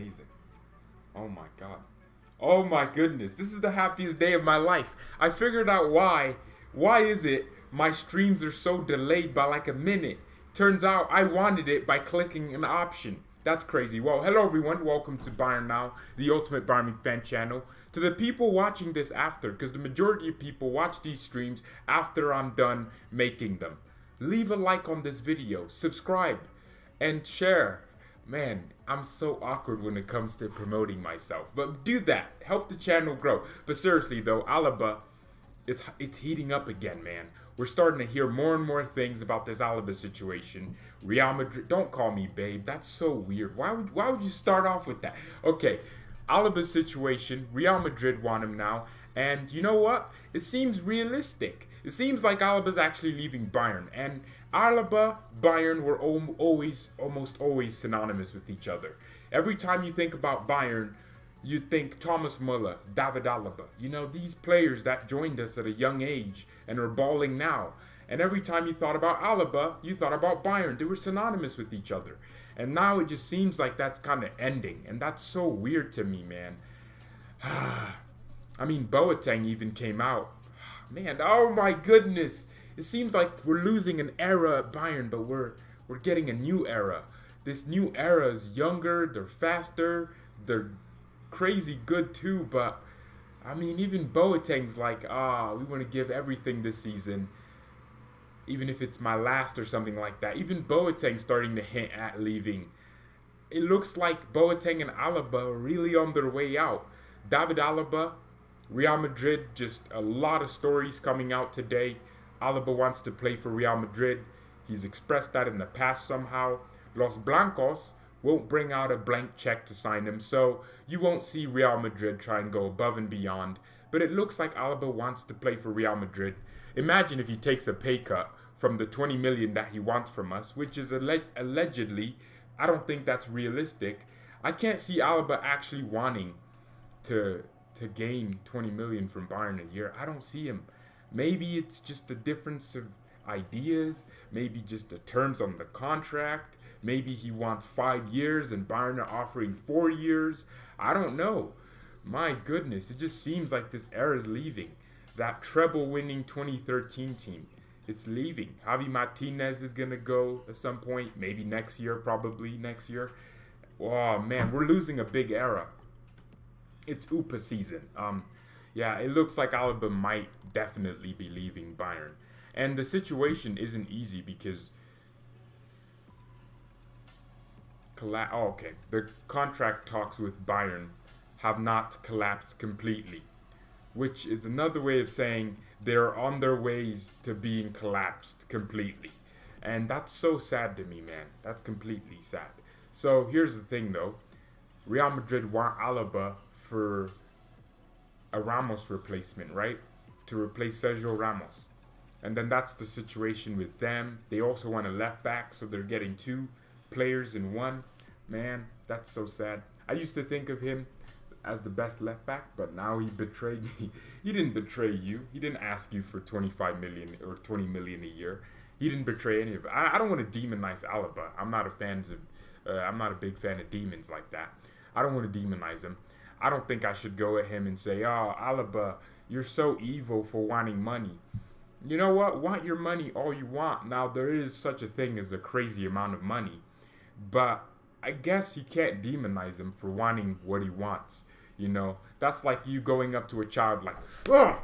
amazing. Oh my god. Oh my goodness. This is the happiest day of my life. I figured out why. Why is it my streams are so delayed by like a minute? Turns out I wanted it by clicking an option. That's crazy. Well, hello everyone. Welcome to BayernNow, the ultimate Bayern Munich fan channel. To the people watching this after, because the majority of people watch these streams after I'm done making them. Leave a like on this video, subscribe, and share. Man, I'm so awkward when it comes to promoting myself. But do that. Help the channel grow. But seriously though, Alaba, it's heating up again, man. We're starting to hear more and more things about this Alaba situation. Real Madrid, don't call me babe. That's so weird. Why would you start off with that? Okay, Alaba's situation. Real Madrid want him now. And you know what? It seems realistic. It seems like Alaba's actually leaving Bayern. And Alaba, Bayern were almost always synonymous with each other. Every time you think about Bayern, you think Thomas Müller, David Alaba. You know, these players that joined us at a young age and are balling now. And every time you thought about Alaba, you thought about Bayern. They were synonymous with each other. And now it just seems like that's kind of ending. And that's so weird to me, man. I mean, Boateng even came out. Man, oh my goodness. It seems like we're losing an era at Bayern, but we're getting a new era. This new era is younger, they're faster, they're crazy good too, but I mean, even Boateng's like, we want to give everything this season, even if it's my last or something like that. Even Boateng's starting to hint at leaving. It looks like Boateng and Alaba are really on their way out. David Alaba, Real Madrid, just a lot of stories coming out today. Alaba wants to play for Real Madrid. He's expressed that in the past somehow. Los Blancos won't bring out a blank check to sign him, so you won't see Real Madrid try and go above and beyond. But it looks like Alaba wants to play for Real Madrid. Imagine if he takes a pay cut from the 20 million that he wants from us, which is allegedly, I don't think that's realistic. I can't see Alaba actually wanting to gain 20 million from Bayern a year. I don't see him. Maybe it's just a difference of ideas. Maybe just the terms on the contract. Maybe he wants 5 years and Bayern are offering 4 years. I don't know. My goodness, it just seems like this era is leaving. That treble-winning 2013 team, it's leaving. Javi Martinez is going to go at some point. Maybe next year, probably next year. Oh, man, we're losing a big era. It's UPA season. Yeah, it looks like Alaba might definitely be leaving Bayern. And the situation isn't easy because the contract talks with Bayern have not collapsed completely, which is another way of saying they're on their ways to being collapsed completely. And that's so sad to me, man. That's completely sad. So here's the thing though. Real Madrid want Alaba for a Ramos replacement, right? To replace Sergio Ramos. And then that's the situation with them. They also want a left back, so they're getting 2 players in one. Man, that's so sad. I used to think of him as the best left back, but now he betrayed me. He didn't betray you. He didn't ask you for 25 million or 20 million a year. He didn't betray any of it. I don't want to demonize Alaba. I'm not a big fan of demons like that. I don't want to demonize him. I don't think I should go at him and say, oh, Alaba, you're so evil for wanting money. You know what? Want your money all you want. Now, there is such a thing as a crazy amount of money. But I guess you can't demonize him for wanting what he wants. You know, that's like you going up to a child like, ugh,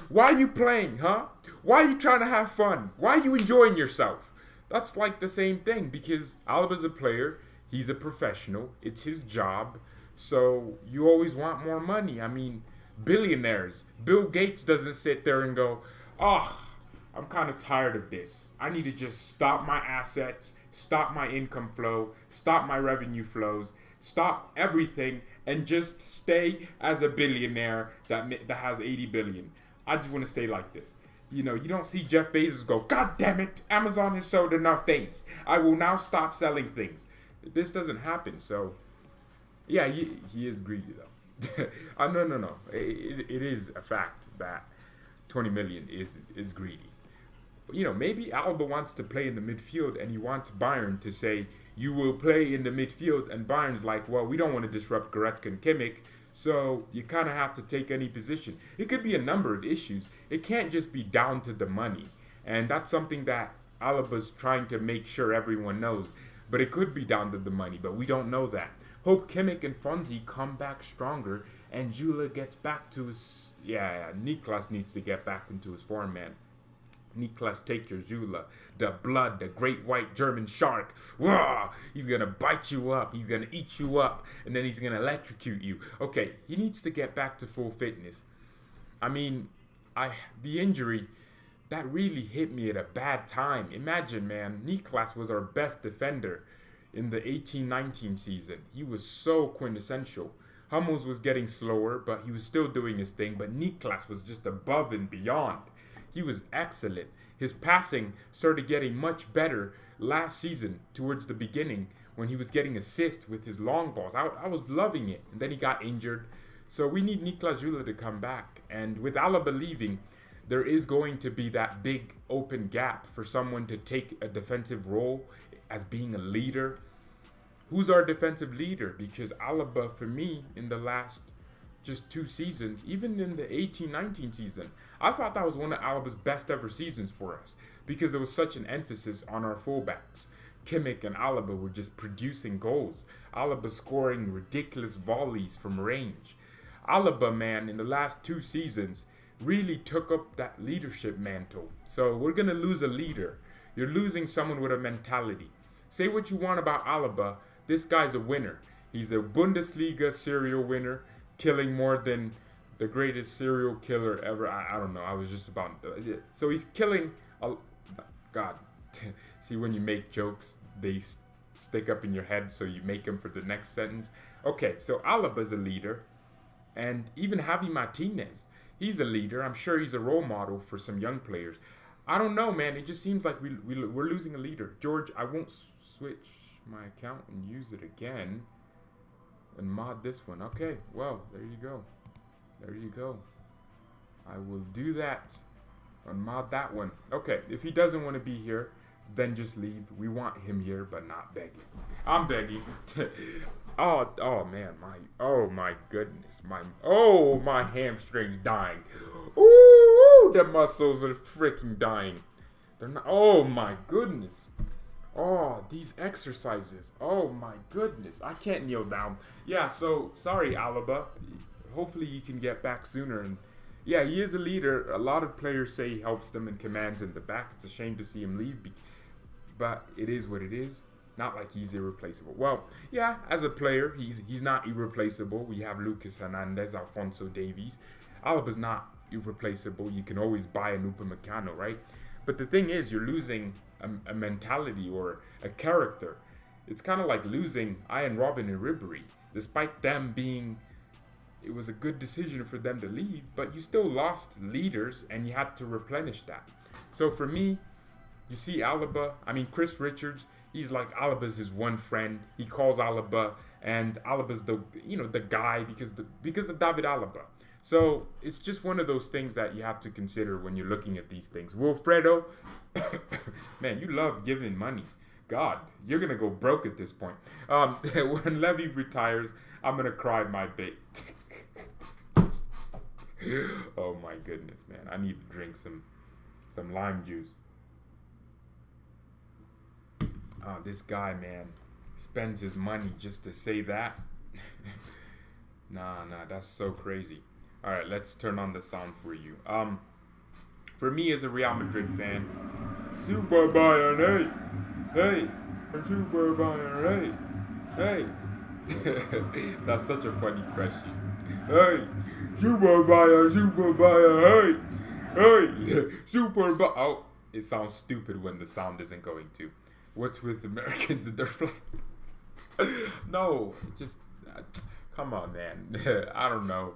why are you playing, huh? Why are you trying to have fun? Why are you enjoying yourself? That's like the same thing because Alaba's a player. He's a professional. It's his job. So you always want more money. I mean, billionaires. Bill Gates doesn't sit there and go, oh, I'm kind of tired of this. I need to just stop my assets, stop my income flow, stop my revenue flows, stop everything, and just stay as a billionaire that has 80 billion. I just want to stay like this. You know, you don't see Jeff Bezos go, God damn it, Amazon has sold enough things. I will now stop selling things. This doesn't happen, so... Yeah, he is greedy though. No. It is a fact that 20 million is greedy. You know, maybe Alaba wants to play in the midfield and he wants Bayern to say, you will play in the midfield, and Bayern's like, well, we don't want to disrupt Goretzka and Kimmich, so you kind of have to take any position. It could be a number of issues. It can't just be down to the money, and that's something that Alaba's trying to make sure everyone knows. But it could be down to the money, but we don't know that. Hope Kimmich and Fonzie come back stronger, and Jula gets back to his... Niklas needs to get back into his form, man. Niklas, take your Jula. The blood, the great white German shark. Wah! He's going to bite you up. He's going to eat you up. And then he's going to electrocute you. Okay, he needs to get back to full fitness. I mean, the injury, that really hit me at a bad time. Imagine, man, Niklas was our best defender in the 18-19 season. He was so quintessential. Hummels was getting slower, but he was still doing his thing. But Niklas was just above and beyond. He was excellent. His passing started getting much better last season towards the beginning when he was getting assists with his long balls. I was loving it. And then he got injured. So we need Niklas Jula to come back. And with Alaba leaving, there is going to be that big open gap for someone to take a defensive role as being a leader. Who's our defensive leader? Because Alaba, for me, in the last just 2 seasons, even in the 18-19 season, I thought that was one of Alaba's best ever seasons for us because there was such an emphasis on our fullbacks. Kimmich and Alaba were just producing goals. Alaba scoring ridiculous volleys from range. Alaba, man, in the last 2 seasons, really took up that leadership mantle. So we're going to lose a leader. You're losing someone with a mentality. Say what you want about Alaba, this guy's a winner. He's a Bundesliga serial winner, killing more than the greatest serial killer ever. I don't know. I was just about... So he's killing... God. See, when you make jokes, they stick up in your head, so you make them for the next sentence. Okay, so Alaba's a leader. And even Javi Martinez, he's a leader. I'm sure he's a role model for some young players. I don't know, man. It just seems like we're losing a leader. George, I won't switch my account and use it again and mod this one. Okay, well, there you go. There you go. I will do that and mod that one. Okay, if he doesn't want to be here, then just leave. We want him here, but not begging. I'm begging. Oh man, my goodness, my hamstring's dying. Ooh, the muscles are freaking dying. They're not. Oh my goodness. Oh, these exercises. Oh my goodness, I can't kneel down. Yeah, so sorry, Alaba. Hopefully you can get back sooner. And yeah, he is a leader. A lot of players say he helps them and commands in the back. It's a shame to see him leave, but it is what it is. Not like he's irreplaceable. Well, yeah, as a player, he's not irreplaceable. We have Lucas Hernandez, Alphonso Davies. Alaba's not irreplaceable. You can always buy an Upamecano, right? But the thing is, you're losing a mentality or a character. It's kind of like losing Ian Robin and Ribery. Despite them being... It was a good decision for them to leave, but you still lost leaders, and you had to replenish that. So for me, you see Alaba, Chris Richards, he's like Alaba's his one friend. He calls Alaba, and Alaba's the guy because of David Alaba. So it's just one of those things that you have to consider when you're looking at these things. Wilfredo, man, you love giving money. God, you're gonna go broke at this point. When Levy retires, I'm gonna cry my bait. Oh my goodness, man! I need to drink some lime juice. This guy, man, spends his money just to say that. Nah, that's so crazy. All right, let's turn on the sound for you. For me as a Real Madrid fan, Super Bayern, hey, Super Bayern, hey. That's such a funny question. Hey, Super Bayern, hey, Super Bayern. Oh, it sounds stupid when the sound isn't going to. What's with Americans and their flag? No, just come on, man. I don't know.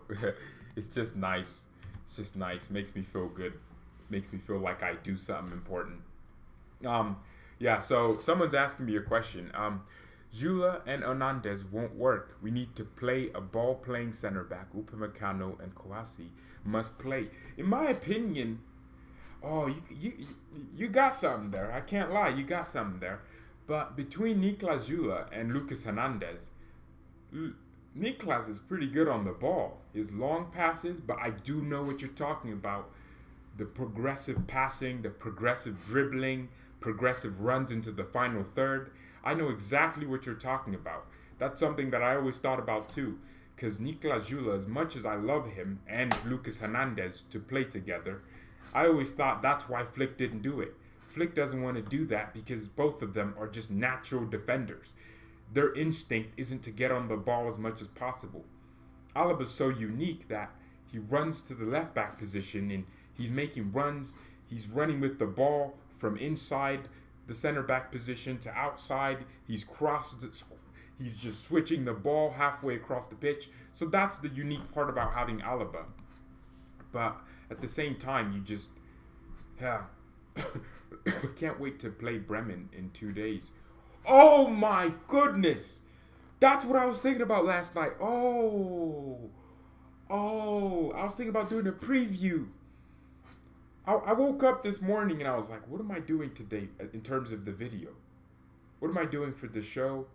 It's just nice. It's just nice. Makes me feel good. Makes me feel like I do something important. Yeah. So someone's asking me a question. Jula and Hernandez won't work. We need to play a ball-playing center back. Upamecano and Kouassi must play. In my opinion, you got something there. I can't lie. You got something there. But between Niklas Süle and Lucas Hernandez, Niklas is pretty good on the ball. His long passes, but I do know what you're talking about. The progressive passing, the progressive dribbling, progressive runs into the final third. I know exactly what you're talking about. That's something that I always thought about too. Because Niklas Süle, as much as I love him and Lucas Hernandez to play together, I always thought that's why Flick didn't do it. Flick doesn't want to do that because both of them are just natural defenders. Their instinct isn't to get on the ball as much as possible. Alaba's so unique that he runs to the left back position and he's making runs. He's running with the ball from inside the center back position to outside. He's just switching the ball halfway across the pitch. So that's the unique part about having Alaba. But at the same time, you just can't wait to play Bremen in 2 days. Oh my goodness! That's what I was thinking about last night. Oh, I was thinking about doing a preview. I woke up this morning and I was like, what am I doing today in terms of the video? What am I doing for the show?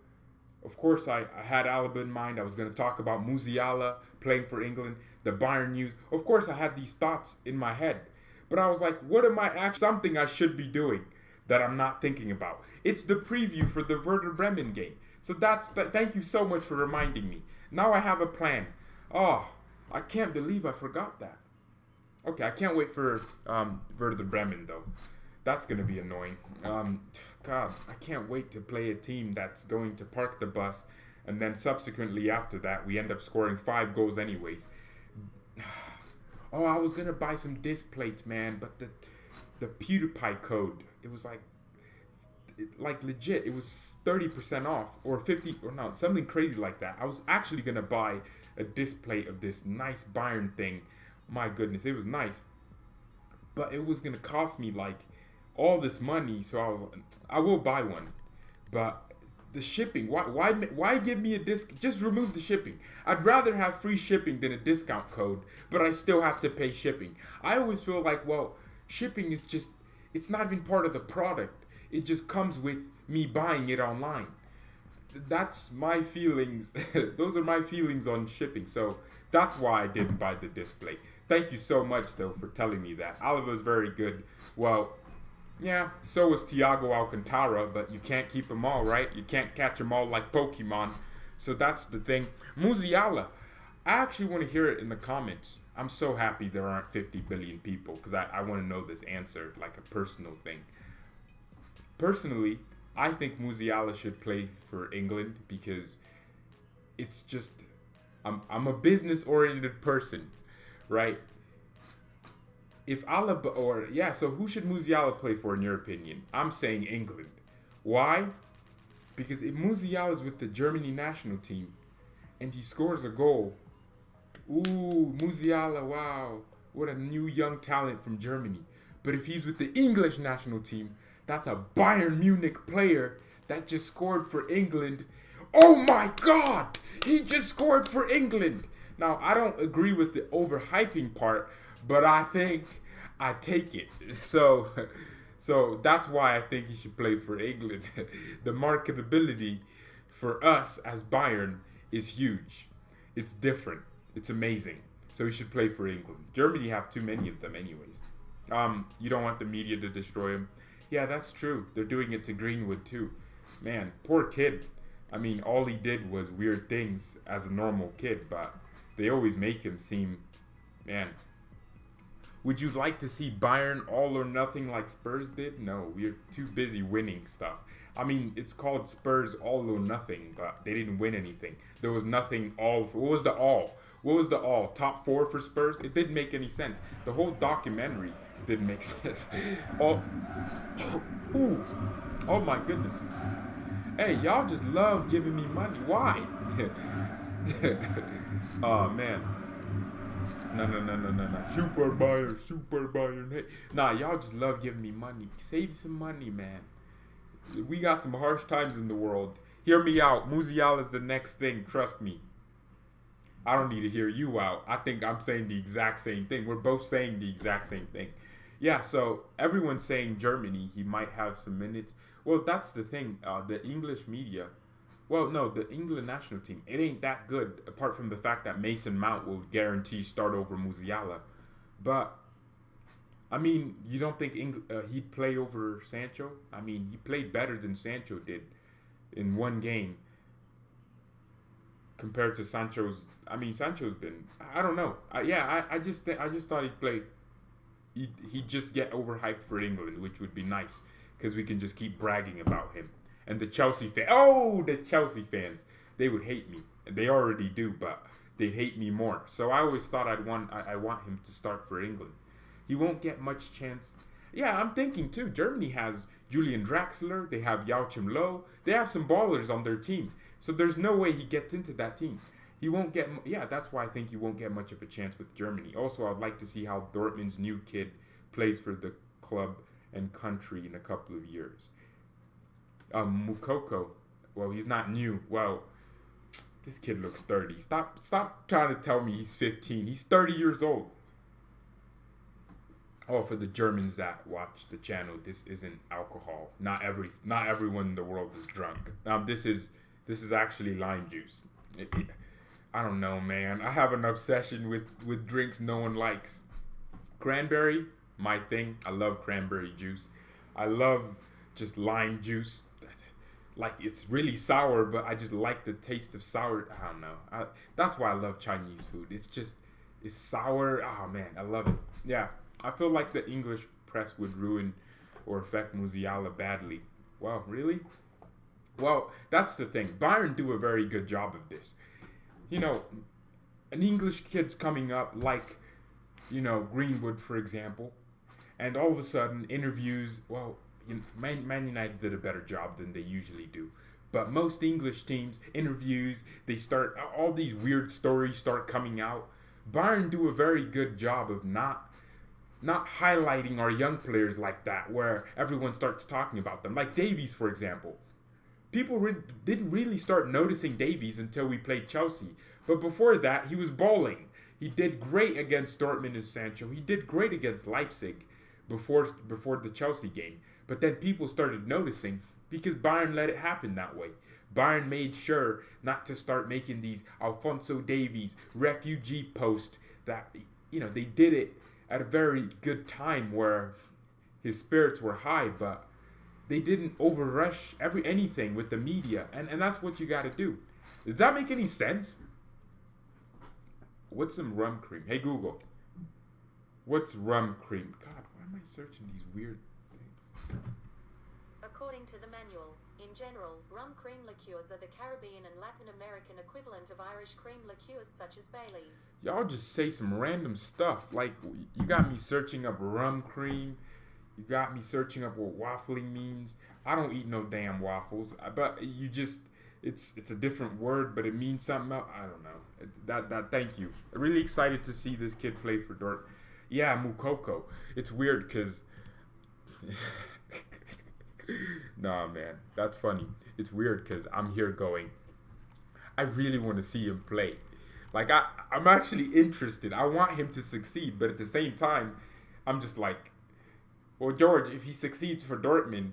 Of course, I had Alaba in mind. I was going to talk about Musiala playing for England, the Bayern news. Of course, I had these thoughts in my head. But I was like, what am I actually, something I should be doing that I'm not thinking about? It's the preview for the Werder Bremen game. So thank you so much for reminding me. Now I have a plan. Oh, I can't believe I forgot that. Okay, I can't wait for Werder Bremen, though. That's going to be annoying. God, I can't wait to play a team that's going to park the bus, and then subsequently after that, we end up scoring 5 goals anyways. Oh, I was going to buy some disc plates, man, but the PewDiePie code, it was like legit, it was 30% off, or 50, or no, something crazy like that. I was actually going to buy a disc plate of this nice Bayern thing. My goodness, it was nice. But it was going to cost me like all this money, so I will buy one. But the shipping, why give me a disc? Just remove the shipping. I'd rather have free shipping than a discount code, but I still have to pay shipping. I always feel like, well, shipping is just, it's not even part of the product. It just comes with me buying it online. That's my feelings. Those are my feelings on shipping. So that's why I didn't buy the display. Thank you so much, though, for telling me that. Alaba is very good. Well, yeah, so is Thiago Alcantara, but you can't keep them all, right? You can't catch them all like Pokemon. So that's the thing. Musiala, I actually want to hear it in the comments. I'm so happy there aren't 50 billion people because I want to know this answer, like a personal thing. Personally, I think Musiala should play for England because it's just, I'm a business-oriented person, right? If Alaba, so who should Musiala play for in your opinion? I'm saying England. Why? Because if Musiala is with the Germany national team and he scores a goal, ooh, Musiala, wow, what a new young talent from Germany. But if he's with the English national team, that's a Bayern Munich player that just scored for England. Oh my God! He just scored for England! Now, I don't agree with the overhyping part, but I think I take it. So that's why I think he should play for England. The marketability for us as Bayern is huge. It's different. It's amazing. So he should play for England. Germany have too many of them anyways. You don't want the media to destroy him. Yeah, that's true. They're doing it to Greenwood too. Man, poor kid. I mean, all he did was weird things as a normal kid, but they always make him seem, man. Would you like to see Bayern all or nothing like Spurs did? No, we're too busy winning stuff. I mean, it's called Spurs all or nothing, but they didn't win anything. There was nothing all. What was the all? What was the all? Top 4 for Spurs? It didn't make any sense. The whole documentary didn't make sense. Ooh. Oh my goodness. Hey, y'all just love giving me money. Why? Oh man. No. Super Bayern. Hey. Nah, y'all just love giving me money. Save some money, man. We got some harsh times in the world. Hear me out. Musiala is the next thing. Trust me. I don't need to hear you out. I think I'm saying the exact same thing. We're both saying the exact same thing. Yeah, so everyone's saying Germany, he might have some minutes. Well, that's the thing. The English media, well, no, the England national team, it ain't that good, apart from the fact that Mason Mount will guarantee start over Musiala. But, I mean, you don't think he'd play over Sancho? I mean, he played better than Sancho did in one game compared to Sancho's. I mean, Sancho's been. I don't know. I just thought he'd play. He'd just get overhyped for England, which would be nice because we can just keep bragging about him. And the Chelsea the Chelsea fans, they would hate me. They already do, but they'd hate me more. So I always thought I want him to start for England. He won't get much chance. Yeah, I'm thinking too. Germany has Julian Draxler. They have Joachim Low. They have some ballers on their team. So there's no way he gets into that team. He won't get. Yeah, that's why I think he won't get much of a chance with Germany. Also, I'd like to see how Dortmund's new kid plays for the club and country in a couple of years. Mukoko, well, he's not new. Well, this kid looks 30. Stop trying to tell me he's 15. He's 30 years old. Oh, for the Germans that watch the channel, this isn't alcohol. Not everyone in the world is drunk. This is actually lime juice. I don't know, man. I have an obsession with drinks no one likes. Cranberry, my thing. I love cranberry juice. I love just lime juice. Like, it's really sour, but I just like the taste of sour. I don't know. That's why I love Chinese food. It's sour. Oh, man, I love it. Yeah, I feel like the English press would ruin or affect Musiala badly. Wow, really? Well, that's the thing. Bayern do a very good job of this. You know, an English kid's coming up like, Greenwood, for example, and all of a sudden interviews, well, Man United did a better job than they usually do. But most English teams, interviews, they start, all these weird stories start coming out. Bayern do a very good job of not highlighting our young players like that, where everyone starts talking about them. Like Davies, for example. People didn't really start noticing Davies until we played Chelsea. But before that, he was balling. He did great against Dortmund and Sancho. He did great against Leipzig before the Chelsea game. But then people started noticing because Bayern let it happen that way. Bayern made sure not to start making these Alphonso Davies refugee posts that, they did it at a very good time where his spirits were high, but they didn't overrush anything with the media. And that's what you got to do. Does that make any sense? What's some rum cream? Hey, Google. What's rum cream? God, why am I searching these weird things? According to the manual, in general, rum cream liqueurs are the Caribbean and Latin American equivalent of Irish cream liqueurs such as Bailey's. Y'all just say some random stuff. Like, you got me searching up rum cream. You got me searching up what waffling means. I don't eat no damn waffles. But you just, it's a different word, but it means something else. I don't know. That thank you. I'm really excited to see this kid play for Dortmund. Yeah, Mukoko. It's weird because... Nah, man. That's funny. It's weird because I'm here going, I really want to see him play. Like, I'm actually interested. I want him to succeed. But at the same time, I'm just like, well, George, if he succeeds for Dortmund,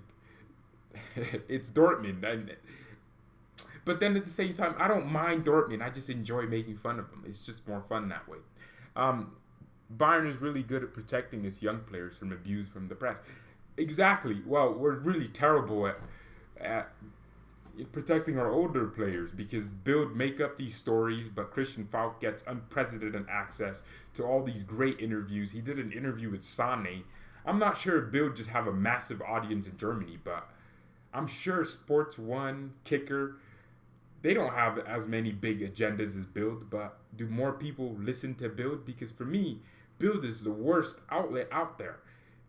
it's Dortmund. But then at the same time, I don't mind Dortmund. I just enjoy making fun of them. It's just more fun that way. Bayern is really good at protecting its young players from abuse from the press. Exactly. Well, we're really terrible at protecting our older players because Bild make up these stories, but Christian Falk gets unprecedented access to all these great interviews. He did an interview with Sané. I'm not sure if Bild just have a massive audience in Germany, but I'm sure Sports One, Kicker, they don't have as many big agendas as Bild, but do more people listen to Bild? Because for me, Bild is the worst outlet out there.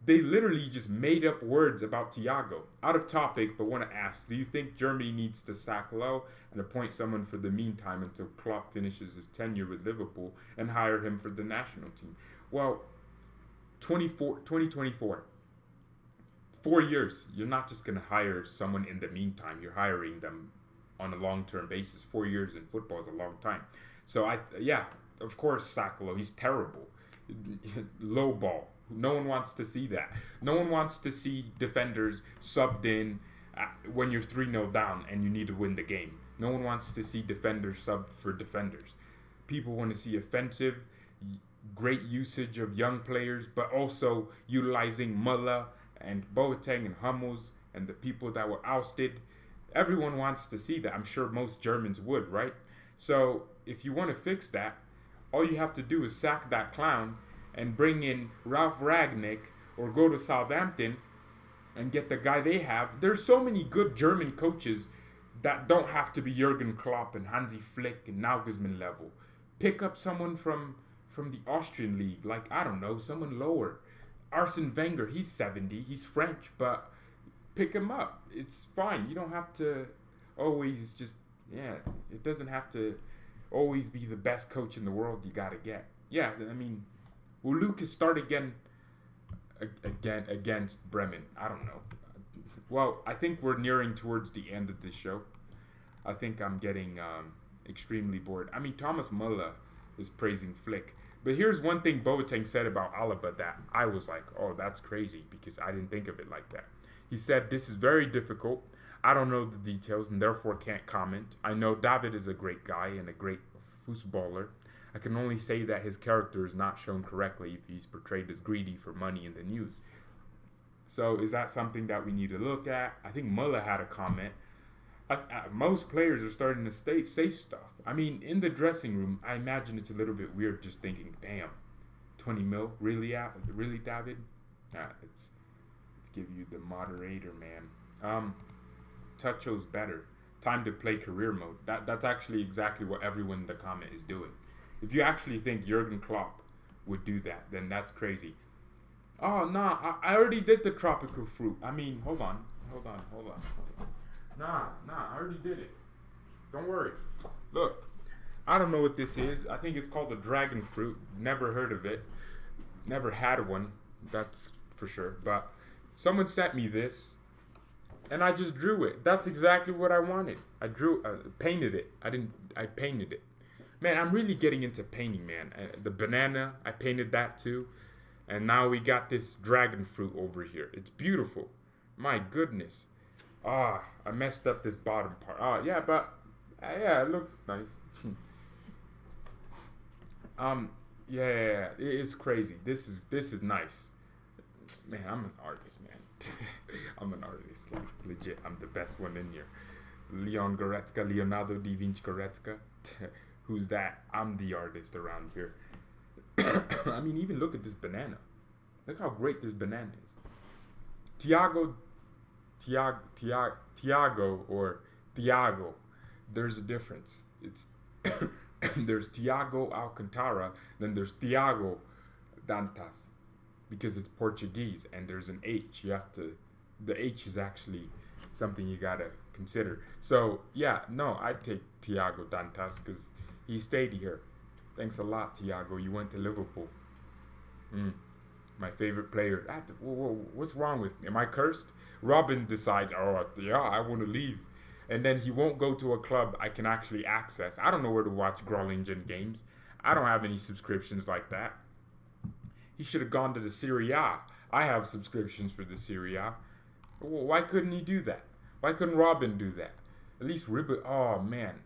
They literally just made up words about Thiago. Out of topic, but want to ask, do you think Germany needs to sack Lowe and appoint someone for the meantime until Klopp finishes his tenure with Liverpool and hire him for the national team? Well, 2024. 4 years. You're not just going to hire someone in the meantime. You're hiring them on a long-term basis. 4 years in football is a long time. So, of course, sack Lowe. He's terrible. Low ball. No one wants to see that. No one wants to see defenders subbed in when you're 3-0 down and you need to win the game. No one wants to see defenders subbed for defenders. People want to see offensive, great usage of young players, but also utilizing Müller and Boateng and Hummels and the people that were ousted. Everyone wants to see that. I'm sure most Germans would, right? So if you want to fix that, all you have to do is sack that clown and bring in Ralf Ragnick or go to Southampton and get the guy they have. There's so many good German coaches that don't have to be Jurgen Klopp and Hansi Flick and Nagelsmann level. Pick up someone from the Austrian league, like, I don't know, someone lower. Arsene Wenger, he's 70, he's French, but pick him up. It's fine. You don't have to always just, it doesn't have to always be the best coach in the world you got to get. Yeah, I mean, will Lucas start again against Bremen? I don't know. Well, I think we're nearing towards the end of this show. I think I'm getting extremely bored. I mean, Thomas Müller is praising Flick. But here's one thing Boateng said about Alaba that I was like, oh, that's crazy, because I didn't think of it like that. He said, this is very difficult. I don't know the details and therefore can't comment. I know David is a great guy and a great footballer. I can only say that his character is not shown correctly if he's portrayed as greedy for money in the news. So is that something that we need to look at? I think Müller had a comment. Most players are starting to say stuff. I mean, in the dressing room, I imagine it's a little bit weird just thinking, damn, 20 mil? Really, David? Let's give you the moderator, man. Tucho's better. Time to play career mode. That's actually exactly what everyone in the comment is doing. If you actually think Jurgen Klopp would do that, then that's crazy. Oh, nah, I already did the tropical fruit. I mean, hold on. Nah, I already did it. Don't worry. Look, I don't know what this is. I think it's called the dragon fruit. Never heard of it. Never had one. That's for sure. But someone sent me this, and I just drew it. That's exactly what I wanted. I painted it. I painted it. Man, I'm really getting into painting, man. The banana, I painted that too. And now we got this dragon fruit over here. It's beautiful. My goodness. I messed up this bottom part. Yeah, but it looks nice. It's crazy. This is nice. Man, I'm an artist, man. I'm an artist, like legit. I'm the best one in here. Leonardo da Vinci Goretzka. Who's that? I'm the artist around here. I mean, even look at this banana. Look how great this banana is. Tiago or Thiago. There's a difference. It's there's Thiago Alcantara, then there's Thiago Dantas, because it's Portuguese and there's an H. The H is actually something you gotta consider. So I'd take Thiago Dantas because he stayed here. Thanks a lot, Thiago. You went to Liverpool. My favorite player. What's wrong with me? Am I cursed? Robin decides, I want to leave. And then he won't go to a club I can actually access. I don't know where to watch Groningen games. I don't have any subscriptions like that. He should have gone to the Serie A. I have subscriptions for the Serie A. Well, why couldn't he do that? Why couldn't Robin do that? At least Ribery. Oh, man.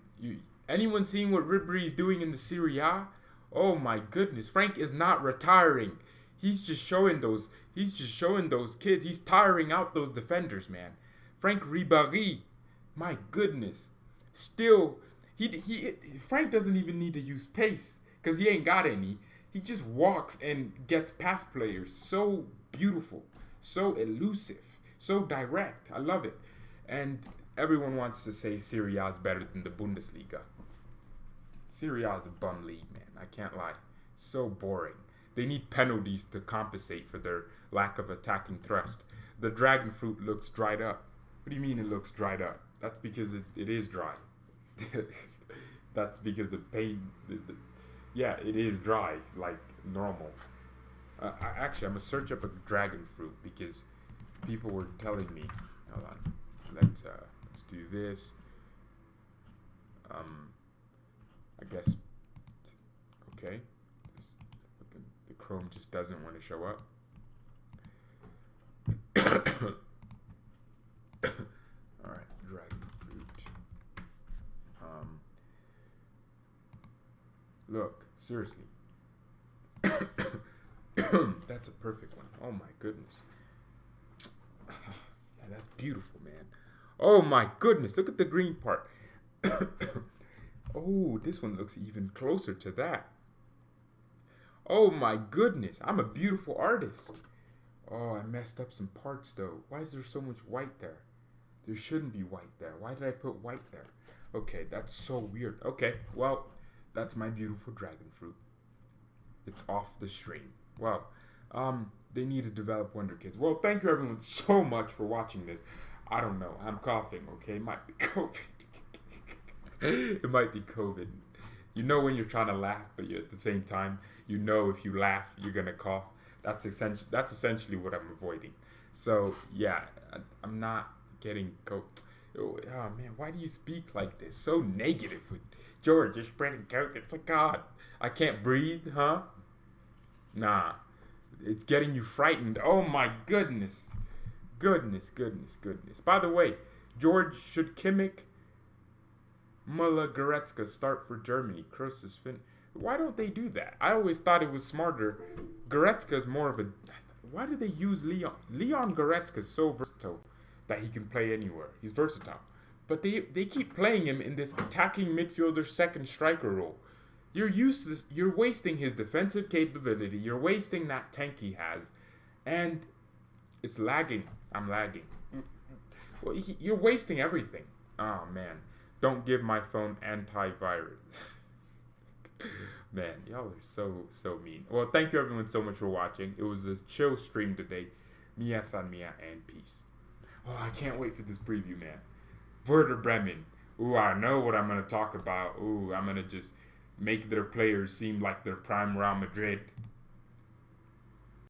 Anyone seeing what Ribery's doing in the Serie A? Oh, my goodness. Frank is not retiring. He's just showing those kids. He's tiring out those defenders, man. Frank Ribéry, my goodness. Still, Frank doesn't even need to use pace because he ain't got any. He just walks and gets past players. So beautiful, so elusive, so direct. I love it. And everyone wants to say Serie A is better than the Bundesliga. Serie A is a bum league, man. I can't lie. So boring. They need penalties to compensate for their lack of attacking thrust. The dragon fruit looks dried up. What do you mean it looks dried up? That's because it is dry. That's because the paint... it is dry, like normal. Actually, I'm going to search up a dragon fruit because people were telling me... Hold on. Let's do this. I guess... Okay. Chrome just doesn't want to show up. Alright, dragon fruit. Look, seriously. That's a perfect one. Oh my goodness. Yeah, that's beautiful, man. Oh my goodness, look at the green part. Oh, this one looks even closer to that. Oh my goodness, I'm a beautiful artist. Oh, I messed up some parts though. Why is there so much white there? There shouldn't be white there. Why did I put white there? Okay, that's so weird. Okay, well, that's my beautiful dragon fruit. It's off the stream. Well, they need to develop Wonder Kids. Well, thank you everyone so much for watching this. I don't know. I'm coughing, okay? It might be COVID. It might be COVID. You know when you're trying to laugh, but at the same time, you know if you laugh, you're going to cough. That's essentially what I'm avoiding. So, yeah, I'm not getting COVID. Oh, man, why do you speak like this? So negative with George, you're spreading COVID. It's like, God, I can't breathe, huh? Nah, it's getting you frightened. Oh, my goodness. Goodness. By the way, George, should Kimmich, Muller, Goretzka start for Germany? Kroos is fin. Why don't they do that? I always thought it was smarter. Goretzka is more of a... Why do they use Leon? Leon Goretzka is so versatile that he can play anywhere. He's versatile. But they keep playing him in this attacking midfielder second striker role. You're wasting his defensive capability. You're wasting that tank he has. And it's lagging. I'm lagging. Well, you're wasting everything. Oh, man. Don't give my phone antivirus. Man, y'all are so mean. Well, thank you everyone so much for watching. It was a chill stream today. Mia san mia and peace. Oh, I can't wait for this preview, man. Werder Bremen. Ooh, I know what I'm going to talk about. Ooh, I'm going to just make their players seem like they're prime Real Madrid.